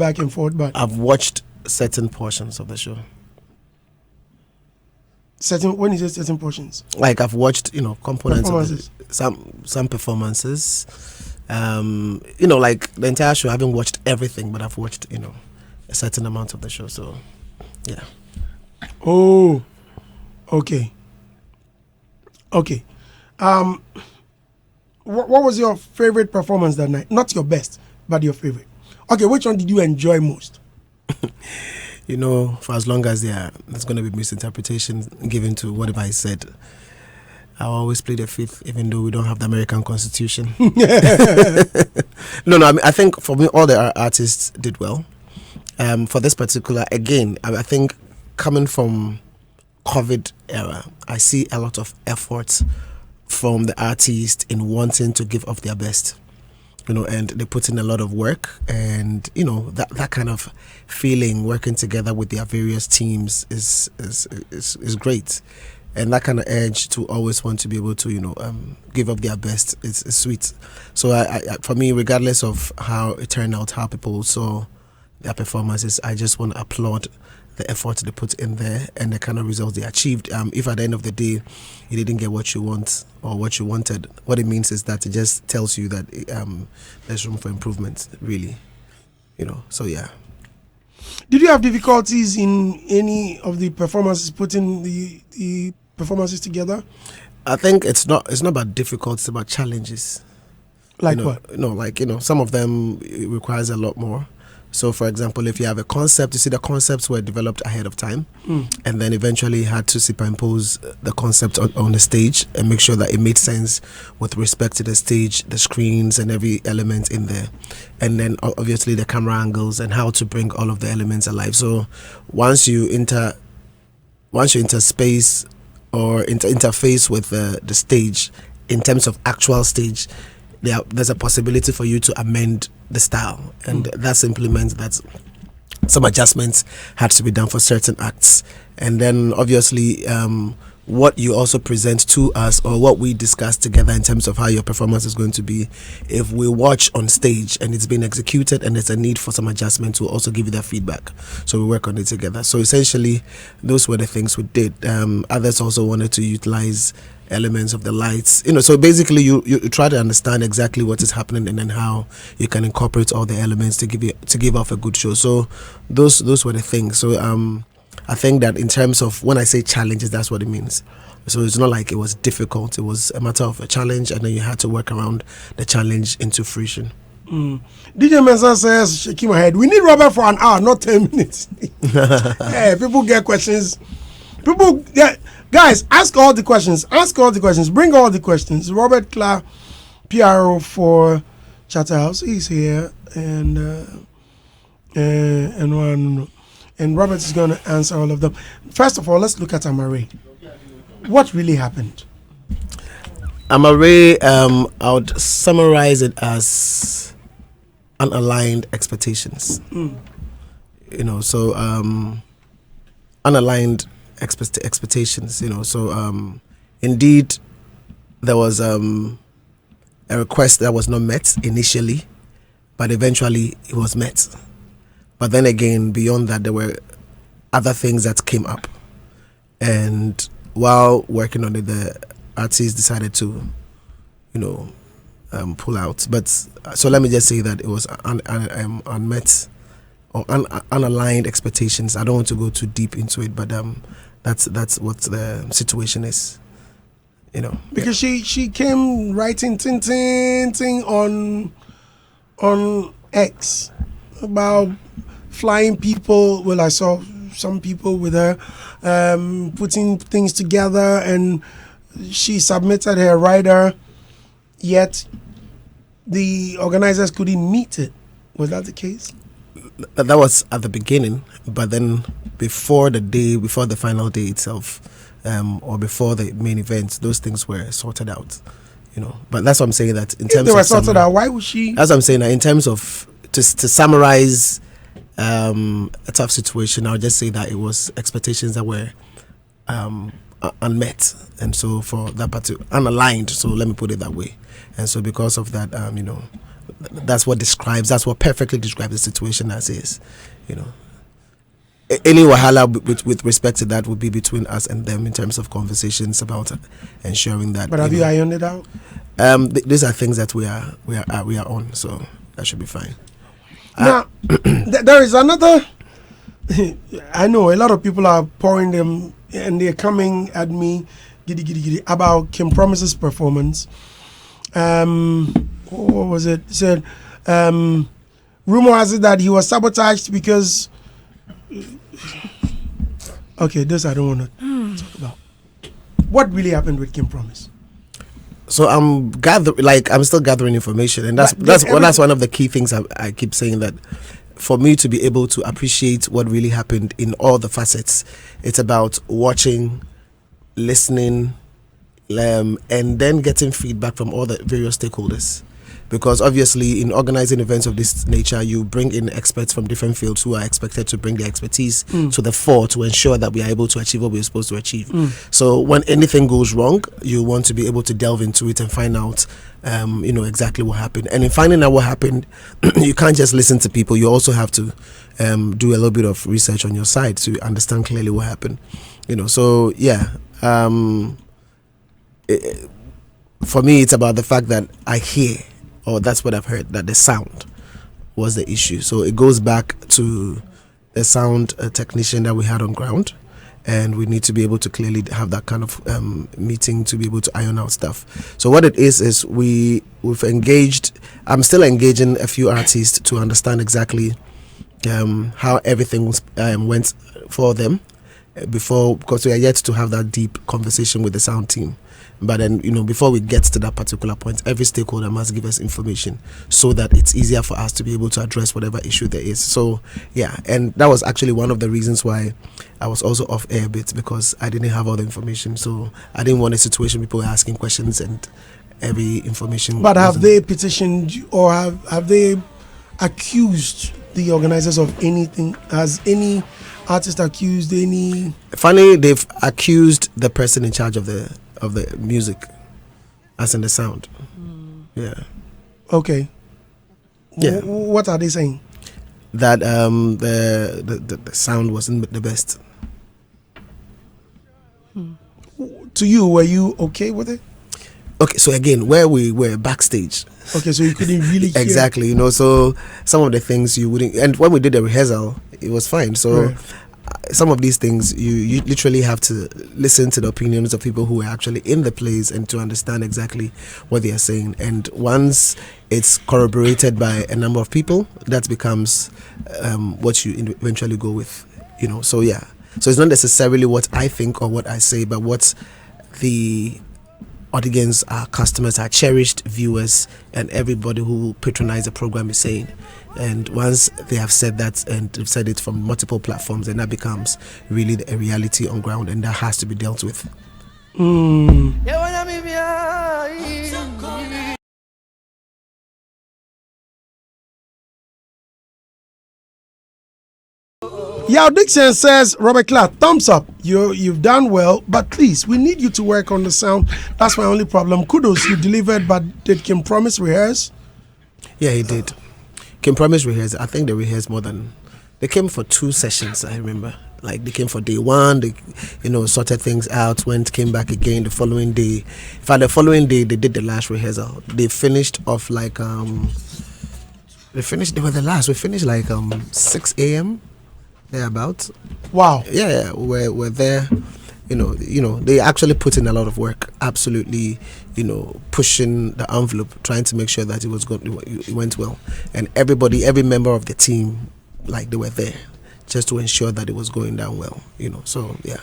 back and forth, but I've watched certain portions of the show. When you say certain portions, Like I've watched, components performances. of some performances. Like the entire show. I haven't watched everything, but I've watched, a certain amount of the show. So, yeah. Oh, okay. Okay. What was your favorite performance that night? Not your best, but your favorite. Okay, which one did you enjoy most? For as long as there's going to be misinterpretation given to whatever I said, I'll always play the fifth, even though we don't have the American Constitution. No, I think for me, all the artists did well. For this particular, again, I think coming from COVID era, I see a lot of effort from the artists in wanting to give of their best. And they put in a lot of work, and that kind of feeling working together with their various teams is great, and that kind of urge to always want to be able to give up their best is sweet. So I for me, regardless of how it turned out, how people saw their performances, I just want to applaud the effort they put in there and the kind of results they achieved. If at the end of the day you didn't get what you want or what you wanted, what it means is that it just tells you that there's room for improvement, really. So yeah. Did you have difficulties in any of the performances, putting the performances together? I think it's not about difficulties, it's about challenges. Like what? Some of them it requires a lot more. So, for example, if you have a concept, you see the concepts were developed ahead of time, and then eventually had to superimpose the concept on the stage and make sure that it made sense with respect to the stage, the screens, and every element in there. And then obviously the camera angles and how to bring all of the elements alive. So once you enter space or interface with the stage in terms of actual stage, there's a possibility for you to amend the style, and that simply meant that some adjustments had to be done for certain acts. And then obviously what you also present to us, or what we discuss together in terms of how your performance is going to be, if we watch on stage and it's been executed and there's a need for some adjustments, we'll also give you that feedback, so we work on it together. So essentially those were the things we did. Others also wanted to utilize elements of the lights, so basically you try to understand exactly what is happening and then how you can incorporate all the elements to give off a good show. So those were the things. So I think that in terms of when I say challenges, that's what it means. So it's not like it was difficult, it was a matter of a challenge, and then you had to work around the challenge into fruition. DJ Mensah says, shaking my head, we need Robert for an hour, not 10 minutes. Hey, people get questions. Guys, ask all the questions. Bring all the questions. Robert Clark, PRO for Chatterhouse, he's here, and Robert is going to answer all of them. First of all, let's look at Amare. What really happened? Amare, I would summarize it as unaligned expectations. So unaligned expectations. So indeed there was a request that was not met initially, but eventually it was met. But then again, beyond that, there were other things that came up, and while working on it, the artists decided to pull out. But so let me just say that it was unmet or unaligned expectations. I don't want to go too deep into it, but that's what the situation is. Because she came writing ting on X about flying people. Well, I saw some people with her putting things together, and she submitted her rider, yet the organizers couldn't meet it. Was that the case? That was at the beginning, but then before the final day itself, or before the main event, those things were sorted out. But that's what I'm saying, that in terms of they were sorted out, why would she? As I'm saying, that in terms of to summarize a tough situation, I'll just say that it was expectations that were unmet, and so for that part unaligned. So let me put it that way. And so because of that, that's what perfectly describes the situation as is, you know. Any wahala with respect to that would be between us and them in terms of conversations about ensuring that. But have you ironed it out? These are things that we are on, so that should be fine. Now, there is another. I know a lot of people are pouring them, and they're coming at me, giddy, about Kim Promise's performance. What was it? He said, rumor has it that he was sabotaged because. Okay, this I don't want to talk about. What really happened with Kim Promise? So I'm still gathering information, and that's one of the key things I keep saying, that for me to be able to appreciate what really happened in all the facets, it's about watching, listening, and then getting feedback from all the various stakeholders. Because obviously in organizing events of this nature, you bring in experts from different fields who are expected to bring their expertise to the fore to ensure that we are able to achieve what we're supposed to achieve. So when anything goes wrong, you want to be able to delve into it and find out exactly what happened. And in finding out what happened, you can't just listen to people. You also have to do a little bit of research on your side to understand clearly what happened. So yeah. For me, it's about the fact that I hear, or that's what I've heard, that the sound was the issue. So it goes back to the sound technician that we had on ground, and we need to be able to clearly have that kind of meeting to be able to iron out stuff. So what it is we've engaged, I'm still engaging a few artists to understand exactly how everything went for them before, because we are yet to have that deep conversation with the sound team. But then, before we get to that particular point, every stakeholder must give us information so that it's easier for us to be able to address whatever issue there is. So, yeah, and that was actually one of the reasons why I was also off air a bit, because I didn't have all the information. So I didn't want a situation people were asking questions and every information. But have they petitioned or have they accused the organizers of anything? Has any artist accused any? Funny, they've accused the person in charge of the music, as in the sound. Yeah. Okay. Yeah. What are they saying? That the sound wasn't the best. To you, were you okay with it? Okay, so again, where we were backstage. Okay, so you couldn't really hear. Exactly, so some of the things you wouldn't, and when we did the rehearsal, it was fine. So right. Some of these things you literally have to listen to the opinions of people who are actually in the plays and to understand exactly what they are saying. And once it's corroborated by a number of people, that becomes what you eventually go with. So yeah. So it's not necessarily what I think or what I say, but what the audience, our customers, our cherished viewers, and everybody who patronize the program is saying. And once they have said that, and they've said it from multiple platforms, then that becomes really a reality on ground, and that has to be dealt with. Yao Dixon says, Robert Clark, thumbs up. You've done well, but please, we need you to work on the sound. That's my only problem. Kudos, you delivered, but did Kim Promise rehearse? Yeah, he did. Kim Promise rehearsed. I think they rehearsed more than... They came for 2 sessions, I remember. Like, they came for day 1, they, sorted things out, came back again the following day. In fact, the following day, they did the last rehearsal. They finished off like... They were the last. We finished like 6 a.m. thereabouts. Wow. Yeah, we're there. They actually put in a lot of work, absolutely, pushing the envelope, trying to make sure that it went well. And every member of the team, like, they were there just to ensure that it was going down well, so yeah.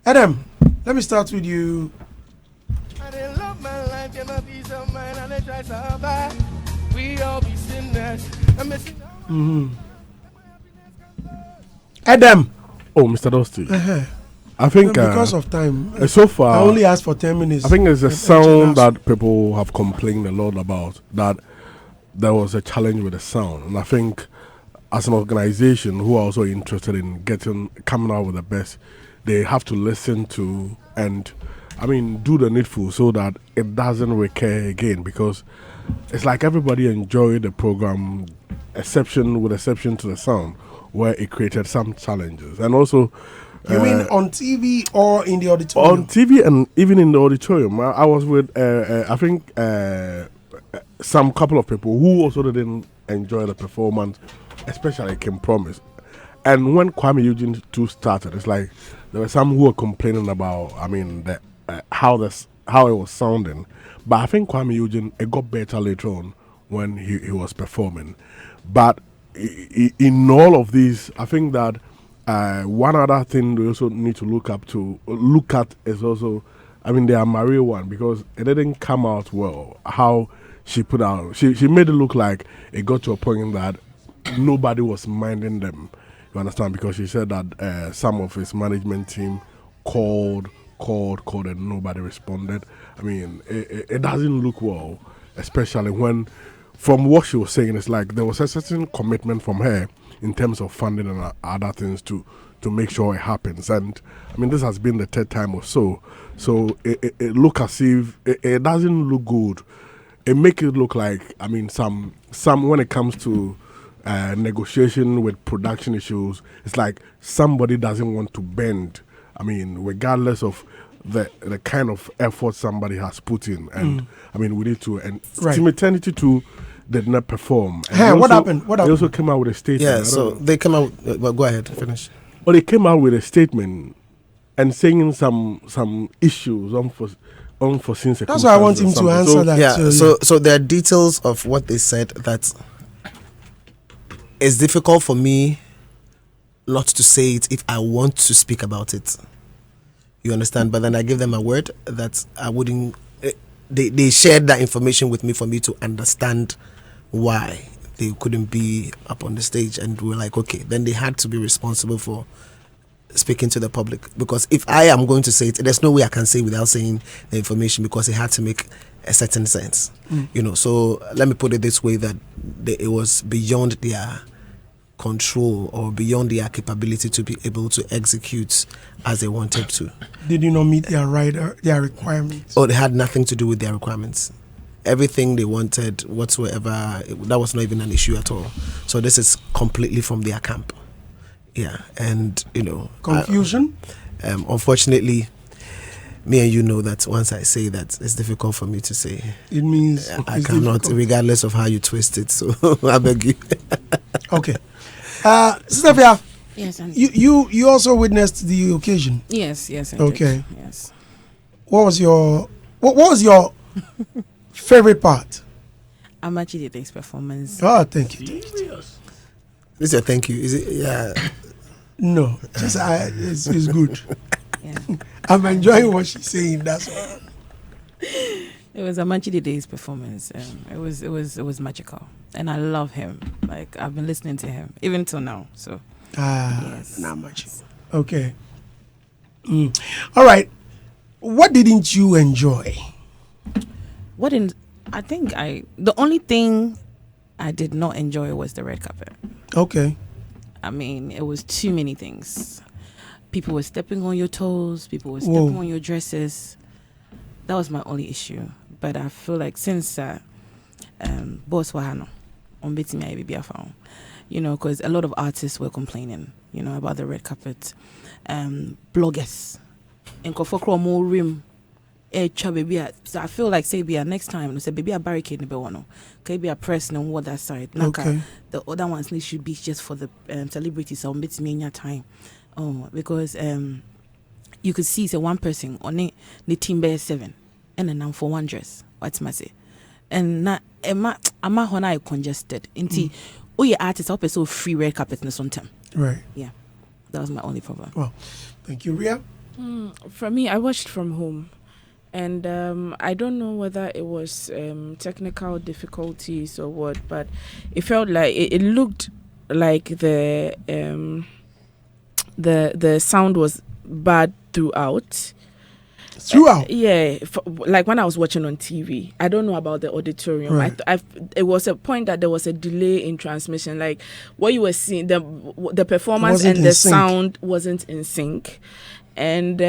Adam, let me start with you. I didn't love my life, get my peace of mind, and I try to survive. We all be sinners. I'm missing Adam. Oh, Mr. Dusty. I think because of time, so far I only asked for 10 minutes. I think there's a sound that people have complained a lot about, that there was a challenge with the sound, and I think as an organization who are also interested in coming out with the best, they have to listen to and do the needful so that it doesn't recur again, because it's like everybody enjoyed the program, with exception to the sound, where it created some challenges. And also, You mean on TV or in the auditorium? on TV and even in the auditorium. I was with, I think, some couple of people who also didn't enjoy the performance, especially Kim Promise. And when Kwame Eugene 2 started, it's like there were some who were complaining about, how it was sounding. But I think Kwame Eugene, it got better later on when he was performing. But in all of these, I think that one other thing we also need to look at is also, the Maria one, because it didn't come out well. How she put out, she made it look like it got to a point that nobody was minding them. You understand? Because she said that some of his management team called, and nobody responded. It doesn't look well, especially when, from what she was saying, it's like there was a certain commitment from her in terms of funding and other things to make sure it happens. And this has been the third time or so. So it look as if it doesn't look good. It make it look like some when it comes to negotiation with production issues, it's like somebody doesn't want to bend. Regardless of the kind of effort somebody has put in, and we need to. And Team Eternity 2 did not perform. And what happened? They also came out with a statement. Yeah, so they came out. Well, go ahead, finish. Well, they came out with a statement and saying some issues, unforeseen circumstances. That's why I want him to answer that. Yeah, so there are details of what they said that it's difficult for me not to say it if I want to speak about it. You understand? But then I give them a word that I wouldn't. They shared that information with me for me to understand why they couldn't be up on the stage, and we were like, okay, then they had to be responsible for speaking to the public, because if I am going to say it, there's no way I can say without saying the information, because it had to make a certain sense. So let me put it this way, that it was beyond their control or beyond their capability to be able to execute as they wanted to. Did you not meet their requirements? Oh, it had nothing to do with their requirements. Everything they wanted whatsoever, that was not even an issue at all. So this is completely from their camp. Yeah, and confusion. Unfortunately, me and you know that once I say that, it's difficult for me to say. It means I cannot, difficult, regardless of how you twist it. So I beg you. Okay, Sister Fia. Yes, you also witnessed the occasion. Yes, I okay. did. Yes. What was your favorite part? Amachi Daybreak's performance. Oh, thank you. This is a thank you. Is it? Yeah. No, it's good. Yeah. I'm enjoying what she's saying. That's all. It was Amachi Daybreak's performance. It was magical, and I love him. Like, I've been listening to him even till now. So. Yes. Not much. Okay. All right. What didn't you enjoy? The only thing I did not enjoy was the red carpet. Okay. It was too many things. People were stepping on your toes. People were stepping on your dresses. That was my only issue. But I feel like since Boss Wahano on Betty Baby found, because a lot of artists were complaining, about the red carpet. Bloggers. And Kofokro more rim. So I feel like say next time say baby a barricade in Bewano. Can be a press no what that side. Okay. The other ones should be just for the celebrities on bits me in your time. Oh, because you could see one person on the team bear 7 and then for one dress. What's my say? And na I'm hona congested. Inti your artists up so free red carpet in some time. Right. Yeah. That was my only problem. Well, thank you, Ria. For me, I watched from home. And I don't know whether it was technical difficulties or what, but it felt like it looked like the sound was bad throughout. Like when I was watching on TV. I don't know about the auditorium. Right. It was a point that there was a delay in transmission. Like what you were seeing, the performance and the sound wasn't in sync. And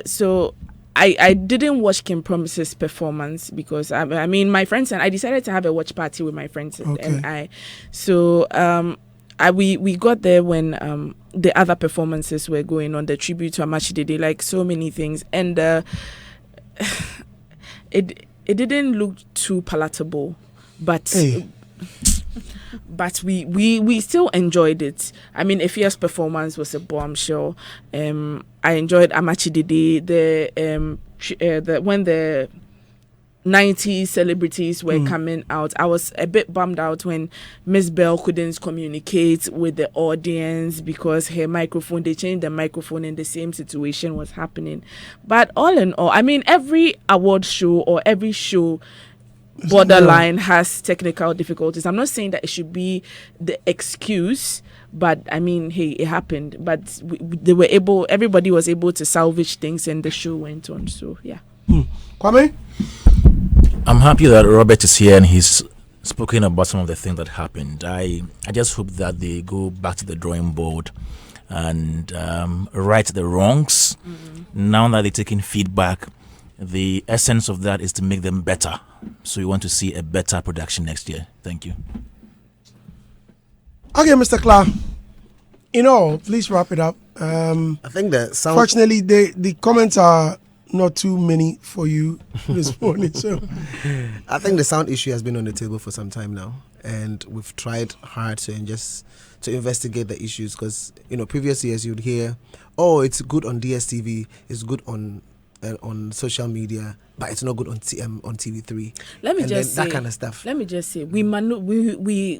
so I didn't watch Kim Promise's performance because I mean my friends and I decided to have a watch party with my friends and I. So we got there when the other performances were going on, the tribute to Amachi Dede, like so many things, and it didn't look too palatable, but. But we still enjoyed it. I mean, Efia's performance was a bombshell. I enjoyed Amachi Dede. When the 90s celebrities were coming out, I was a bit bummed out when Miss Bell couldn't communicate with the audience because they changed the microphone and the same situation was happening. But all in all, I mean, every award show or every show borderline has technical difficulties. I'm not saying that it should be the excuse, but I mean, hey, it happened. But everybody was able to salvage things and the show went on. So, yeah. Kwame? I'm happy that Robert is here and he's spoken about some of the things that happened. I just hope that they go back to the drawing board and right the wrongs. Now that they're taking feedback, the essence of that is to make them better. So we want to see a better production next year. Thank you. Okay, Mr. Clark. Please wrap it up. I think that sound. Fortunately, the comments are not too many for you this morning. So I think the sound issue has been on the table for some time now, and we've tried hard to investigate the issues because previous years you'd hear, oh, it's good on DSTV, it's good on social media, but it's not good on TV3. Let me just say that kind of stuff. Let me just say we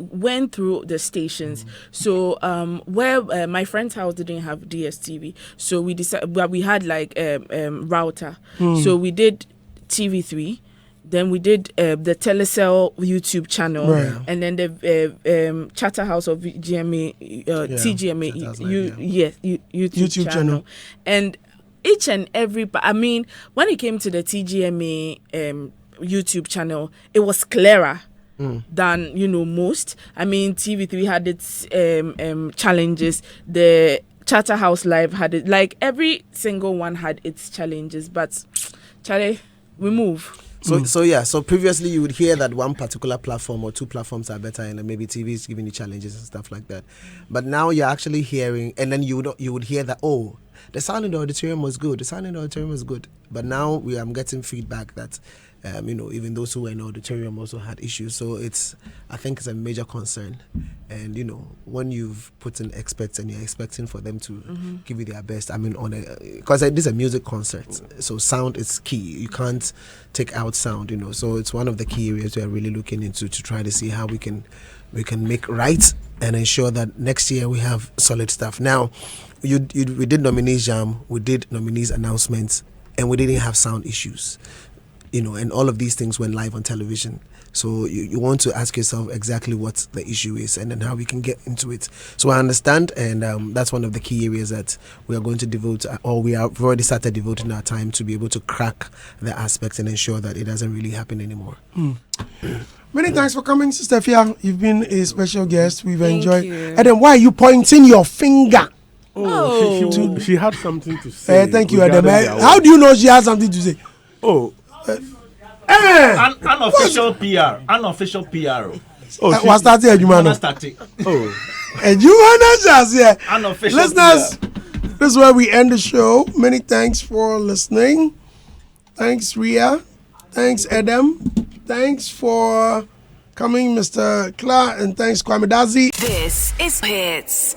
went through the stations. So where my friend's house didn't have DSTV, so we decided, but we had like router. So we did TV3. Then we did the Telecel YouTube channel, and then the Chatterhouse of GMA, TGMA, YouTube channel, and each and every. I mean, when it came to the TGMA YouTube channel, it was clearer than most. I mean, TV3 had its challenges. The Chatterhouse Live had it. Like every single one had its challenges, but Charlie, we move. So previously you would hear that one particular platform or two platforms are better, and then maybe TV is giving you challenges and stuff like that. But now you're actually hearing, and then you would hear that, oh, the sound in the auditorium was good. But now I'm getting feedback that even those who were in the auditorium also had issues. So I think it's a major concern. And when you've put in experts and you're expecting for them to give you their best, I mean, because this is a music concert, so sound is key. You can't take out sound, So it's one of the key areas we are really looking into to try to see how we can make right and ensure that next year we have solid stuff. Now, we did nominees jam, we did nominees announcements, and we didn't have sound issues. And all of these things went live on television. So you want to ask yourself exactly what the issue is and then how we can get into it. So I understand, and that's one of the key areas that we are going to devote, or we've already started devoting our time to be able to crack the aspects and ensure that it doesn't really happen anymore. Many thanks for coming, Sister Fia. You've been a special guest. We've enjoyed. You. And then why are you pointing your finger? She had something to say. Thank you, Adam. How do you know she has something to say? Unofficial PR. Unofficial PR. What's that here, Jumano? Unofficial. Listeners, this is where we end the show. Many thanks for listening. Thanks, Ria. Thanks, Adam. Thanks for coming, Mr. Clark. And thanks, Kwame Dazi. This is Hitz.